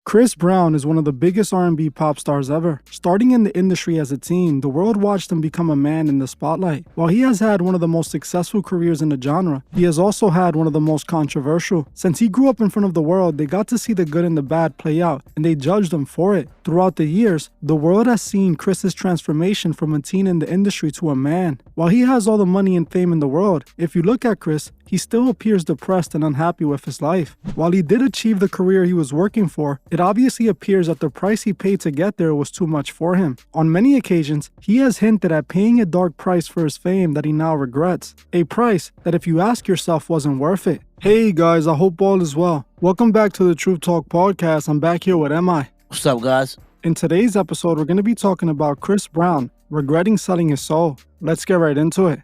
Chris Brown is one of the biggest R&B pop stars ever. Starting in the industry as a teen, the world watched him become a man in the spotlight. While he has had one of the most successful careers in the genre, he has also had one of the most controversial. Since he grew up in front of the world, they got to see the good and the bad play out, and they judged him for it. Throughout the years, the world has seen Chris's transformation from a teen in the industry to a man. While he has all the money and fame in the world, if you look at Chris, he still appears depressed and unhappy with his life. While he did achieve the career he was working for, it obviously appears that the price he paid to get there was too much for him. On many occasions, he has hinted at paying a dark price for his fame that he now regrets. A price that, if you ask yourself, wasn't worth it. Hey guys, I hope all is well. Welcome back to the Truth Talk Podcast. I'm back here with MI. What's up, guys? In today's episode, we're going to be talking about Chris Brown regretting selling his soul. Let's get right into it.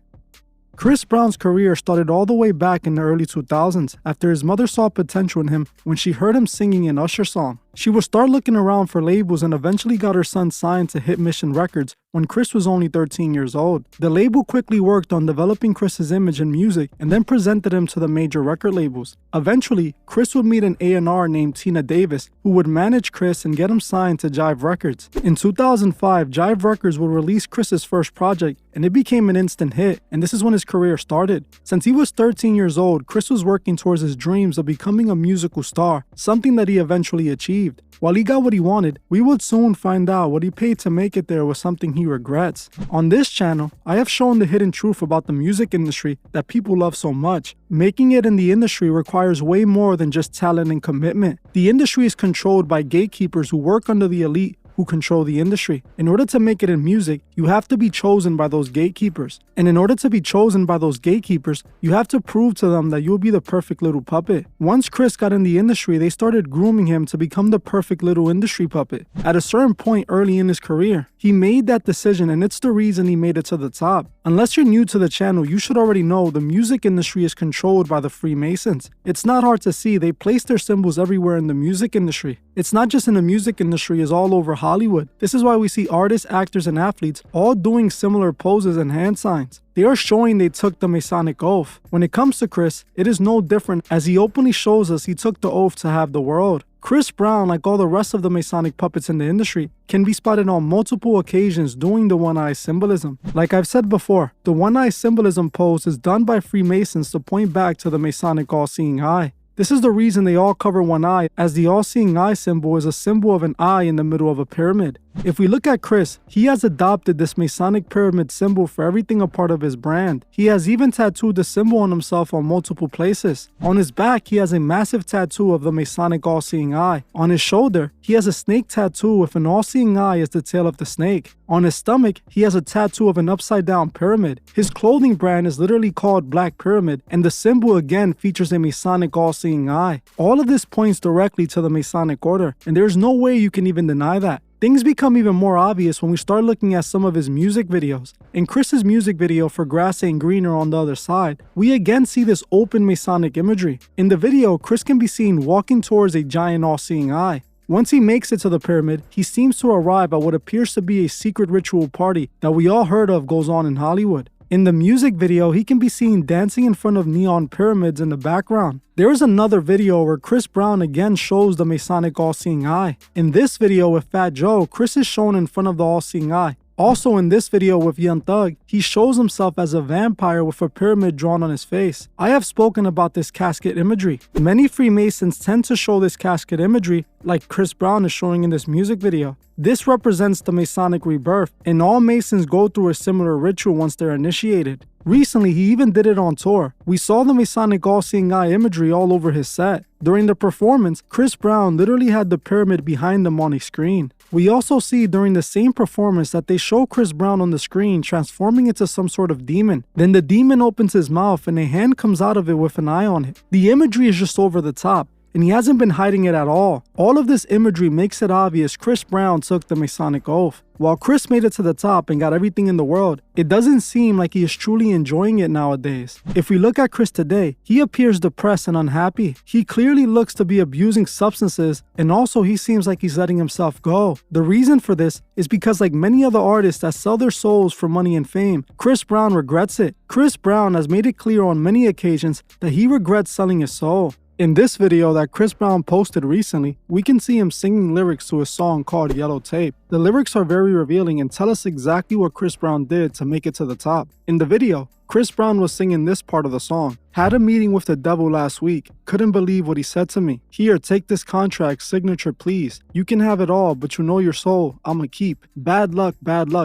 Chris Brown's career started all the way back in the early 2000s after his mother saw potential in him when she heard him singing an Usher song. She would start looking around for labels and eventually got her son signed to Hit Mission Records when Chris was only 13 years old. The label quickly worked on developing Chris's image and music and then presented him to the major record labels. Eventually, Chris would meet an A&R named Tina Davis who would manage Chris and get him signed to Jive Records. In 2005, Jive Records would release Chris's first project and it became an instant hit, and this is when his career started. Since he was 13 years old, Chris was working towards his dreams of becoming a musical star, something that he eventually achieved. While he got what he wanted, we would soon find out what he paid to make it there was something he regrets. On this channel, I have shown the hidden truth about the music industry that people love so much. Making it in the industry requires way more than just talent and commitment. The industry is controlled by gatekeepers who work under the elite who control the industry. In order to make it in music, you have to be chosen by those gatekeepers. And in order to be chosen by those gatekeepers, you have to prove to them that you'll be the perfect little puppet. Once Chris got in the industry, they started grooming him to become the perfect little industry puppet. At a certain point early in his career, he made that decision, and it's the reason he made it to the top. Unless you're new to the channel, you should already know the music industry is controlled by the Freemasons. It's not hard to see, they place their symbols everywhere in the music industry. It's not just in the music industry, it's all over Hollywood. This is why we see artists, actors, and athletes all doing similar poses and hand signs. They are showing they took the Masonic oath. When it comes to Chris, it is no different, as he openly shows us he took the oath to have the world. Chris Brown, like all the rest of the Masonic puppets in the industry, can be spotted on multiple occasions doing the one-eye symbolism. Like I've said before, the one-eye symbolism pose is done by Freemasons to point back to the Masonic all-seeing eye. This is the reason they all cover one eye, as the all-seeing eye symbol is a symbol of an eye in the middle of a pyramid. If we look at Chris, he has adopted this Masonic pyramid symbol for everything a part of his brand. He has even tattooed the symbol on himself on multiple places. On his back, he has a massive tattoo of the Masonic all-seeing eye. On his shoulder, he has a snake tattoo with an all-seeing eye as the tail of the snake. On his stomach, he has a tattoo of an upside-down pyramid. His clothing brand is literally called Black Pyramid, and the symbol again features a Masonic all-seeing eye. All of this points directly to the Masonic order, and there's no way you can even deny that. Things become even more obvious when we start looking at some of his music videos. In Chris's music video for Grass Ain't Greener on the Other Side, we again see this open Masonic imagery. In the video, Chris can be seen walking towards a giant all-seeing eye. Once he makes it to the pyramid, he seems to arrive at what appears to be a secret ritual party that we all heard of goes on in Hollywood. In the music video, he can be seen dancing in front of neon pyramids in the background. There is another video where Chris Brown again shows the Masonic all-seeing eye. In this video with Fat Joe, Chris is shown in front of the all-seeing eye. Also in this video with Young Thug, he shows himself as a vampire with a pyramid drawn on his face. I have spoken about this casket imagery. Many Freemasons tend to show this casket imagery like Chris Brown is showing in this music video. This represents the Masonic rebirth, and all Masons go through a similar ritual once they're initiated. Recently, he even did it on tour. We saw the Masonic all-seeing eye imagery all over his set. During the performance, Chris Brown literally had the pyramid behind him on a screen. We also see during the same performance that they show Chris Brown on the screen transforming into some sort of demon. Then the demon opens his mouth and a hand comes out of it with an eye on it. The imagery is just over the top, and he hasn't been hiding it at all. All of this imagery makes it obvious Chris Brown took the Masonic oath. While Chris made it to the top and got everything in the world, it doesn't seem like he is truly enjoying it nowadays. If we look at Chris today, he appears depressed and unhappy. He clearly looks to be abusing substances, and also he seems like he's letting himself go. The reason for this is because, like many other artists that sell their souls for money and fame, Chris Brown regrets it. Chris Brown has made it clear on many occasions that he regrets selling his soul. In this video that Chris Brown posted recently, we can see him singing lyrics to a song called Yellow Tape. The lyrics are very revealing and tell us exactly what Chris Brown did to make it to the top. In the video, Chris Brown was singing this part of the song. Had a meeting with the devil last week. Couldn't believe what he said to me. Here, take this contract, signature please. You can have it all, but you know your soul, I'ma keep. Bad luck,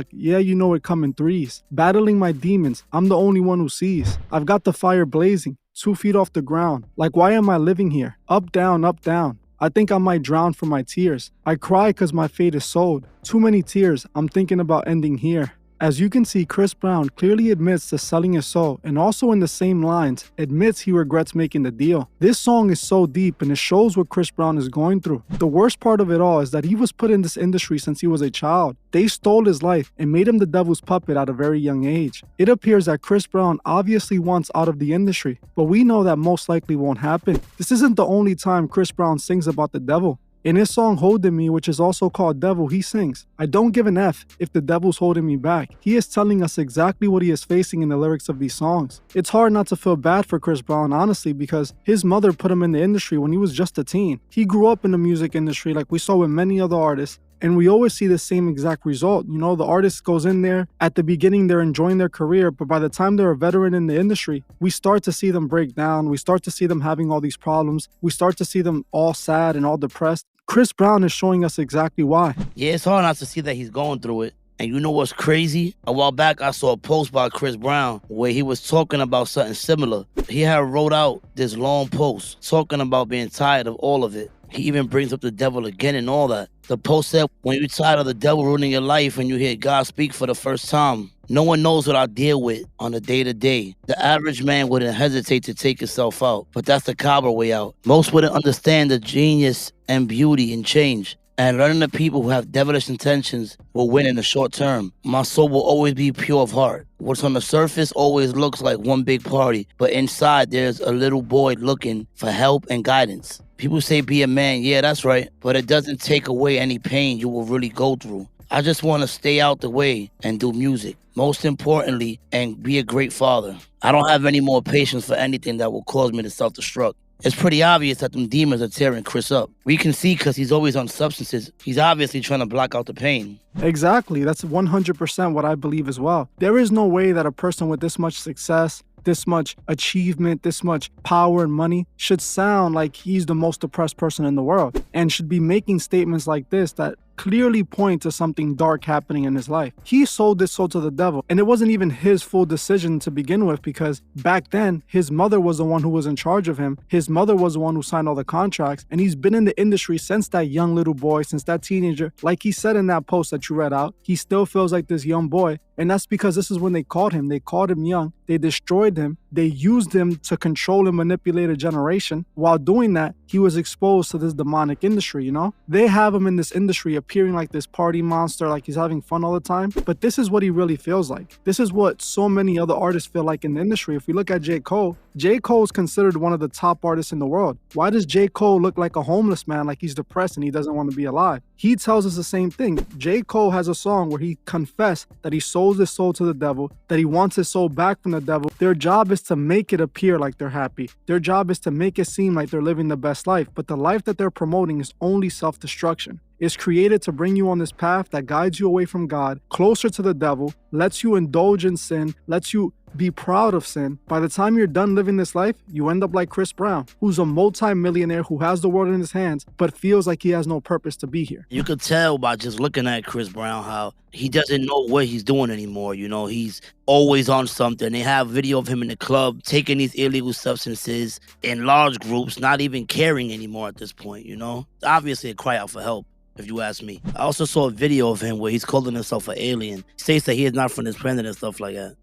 yeah you know it come in threes. Battling my demons, I'm the only one who sees. I've got the fire blazing, 2 feet off the ground. Like why am I living here? Up, down, up, down. I think I might drown from my tears. I cry cause my fate is sold. Too many tears, I'm thinking about ending here. As you can see, Chris Brown clearly admits to selling his soul and also in the same lines admits he regrets making the deal. This song is so deep and it shows what Chris Brown is going through. The worst part of it all is that he was put in this industry since he was a child. They stole his life and made him the devil's puppet at a very young age. It appears that Chris Brown obviously wants out of the industry, but we know that most likely won't happen. This isn't the only time Chris Brown sings about the devil. In his song Holding Me, which is also called Devil, he sings, I don't give an F if the devil's holding me back. He is telling us exactly what he is facing in the lyrics of these songs. It's hard not to feel bad for Chris Brown, honestly, because his mother put him in the industry when he was just a teen. He grew up in the music industry like we saw with many other artists, and we always see the same exact result. You know, the artist goes in there, at the beginning they're enjoying their career, but by the time they're a veteran in the industry, we start to see them break down, we start to see them having all these problems, we start to see them all sad and all depressed. Chris Brown is showing us exactly why. Yeah, it's hard not to see that he's going through it. And you know what's crazy? A while back, I saw a post by Chris Brown where he was talking about something similar. He had wrote out this long post talking about being tired of all of it. He even brings up the devil again and all that. The post said, when you're tired of the devil ruining your life and you hear God speak for the first time, no one knows what I deal with on a day-to-day. The average man wouldn't hesitate to take himself out, but that's the coward way out. Most wouldn't understand the genius and beauty and change. And learning the people who have devilish intentions will win in the short term. My soul will always be pure of heart. What's on the surface always looks like one big party, but inside there's a little boy looking for help and guidance. People say be a man, yeah, that's right, but it doesn't take away any pain you will really go through. I just want to stay out the way and do music. Most importantly, and be a great father. I don't have any more patience for anything that will cause me to self-destruct. It's pretty obvious that them demons are tearing Chris up. We can see because he's always on substances. He's obviously trying to block out the pain. Exactly. That's 100% what I believe as well. There is no way that a person with this much success, this much achievement, this much power and money should sound like he's the most depressed person in the world and should be making statements like this that clearly point to something dark happening in his life. He sold his soul to the devil, and it wasn't even his full decision to begin with, because back then his mother was the one who was in charge of him. His mother was the one who signed all the contracts, and he's been in the industry since that young little boy, since that teenager. Like he said in that post that you read out, he still feels like this young boy, and that's because this is when they caught him. They caught him young, they destroyed him, they used him to control and manipulate a generation. While doing that, he was exposed to this demonic industry, you know? They have him in this industry appearing like this party monster, like he's having fun all the time, but this is what he really feels like. This is what so many other artists feel like in the industry. If we look at J. Cole is considered one of the top artists in the world. Why does J. Cole look like a homeless man, like he's depressed and he doesn't want to be alive? He tells us the same thing. J. Cole has a song where he confessed that he sold his soul to the devil, that he wants his soul back from the devil. Their job is to make it appear like they're happy. Their job is to make it seem like they're living the best life, but the life that they're promoting is only self-destruction. It's created to bring you on this path that guides you away from God, closer to the devil, lets you indulge in sin, lets you be proud of sin. By the time you're done living this life, you end up like Chris Brown, who's a multi-millionaire who has the world in his hands, but feels like he has no purpose to be here. You could tell by just looking at Chris Brown how he doesn't know what he's doing anymore. You know, he's always on something. They have video of him in the club taking these illegal substances in large groups, not even caring anymore at this point, you know? Obviously a cry out for help, if you ask me. I also saw a video of him where he's calling himself an alien. He states that he is not from this planet and stuff like that.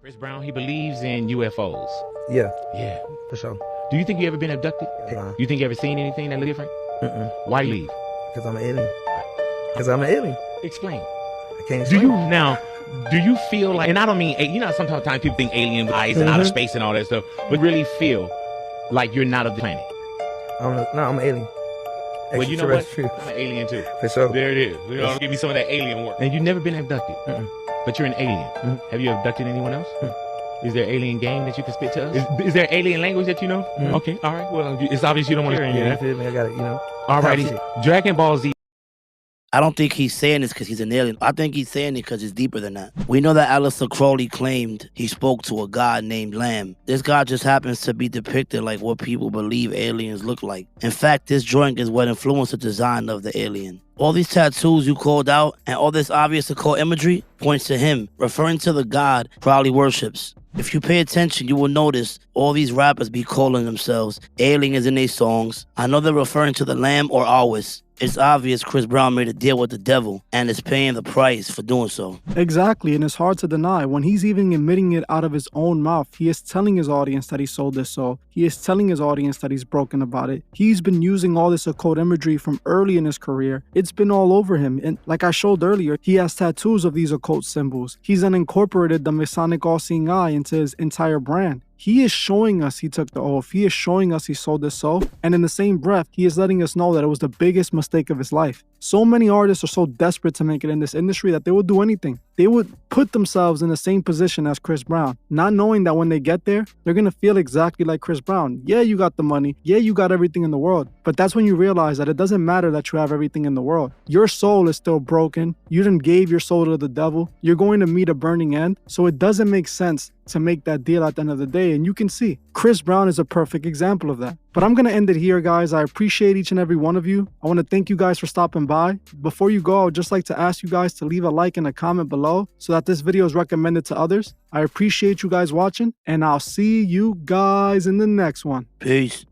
Chris Brown, he believes in UFOs. Yeah. Yeah. For sure. Do you think you ever been abducted? Yeah. You think you ever seen anything that look different? Why leave? Because I'm an alien. Because I'm an alien. Explain. I can't Do explain. do you feel like, and I don't mean, you know, sometimes people think alien eyes and outer space and all that stuff, but really feel like you're not of the planet? I'm an alien. Well, you know what? Extraterrestrial. I'm an alien too. For sure. There it is. You know, give me some of that alien work. And you've never been abducted, but you're an alien. Have you abducted anyone else? Is there alien game that you can spit to us? Is there alien language that you know? Okay, all right. Well, it's obvious you don't want to hear Yeah, it. you feel me? I got it, you know. All righty. Dragon Ball Z. I don't think he's saying this because he's an alien. I think he's saying it because it's deeper than that. We know that Aleister Crowley claimed he spoke to a god named Lamb. This god just happens to be depicted like what people believe aliens look like. In fact, this drawing is what influenced the design of the alien. All these tattoos you called out and all this obvious occult imagery points to him, referring to the god Crowley worships. If you pay attention, you will notice all these rappers be calling themselves aliens in their songs. I know they're referring to the Lamb or Awis. It's obvious Chris Brown made a deal with the devil and is paying the price for doing so. Exactly, and it's hard to deny. When he's even admitting it out of his own mouth, he is telling his audience that he sold his soul. He is telling his audience that he's broken about it. He's been using all this occult imagery from early in his career. It's been all over him. And like I showed earlier, he has tattoos of these occult symbols. He's then incorporated the Masonic all-seeing eye into his entire brand. He is showing us he took the oath. He is showing us he sold his soul. And in the same breath, he is letting us know that it was the biggest mistake of his life. So many artists are so desperate to make it in this industry that they will do anything. They would put themselves in the same position as Chris Brown, not knowing that when they get there, they're going to feel exactly like Chris Brown. Yeah, you got the money. Yeah, you got everything in the world. But that's when you realize that it doesn't matter that you have everything in the world. Your soul is still broken. You didn't gave your soul to the devil. You're going to meet a burning end. So it doesn't make sense to make that deal at the end of the day. And you can see Chris Brown is a perfect example of that. But I'm going to end it here, guys. I appreciate each and every one of you. I want to thank you guys for stopping by. Before you go, I would just like to ask you guys to leave a like and a comment below so that this video is recommended to others. I appreciate you guys watching, and I'll see you guys in the next one. Peace.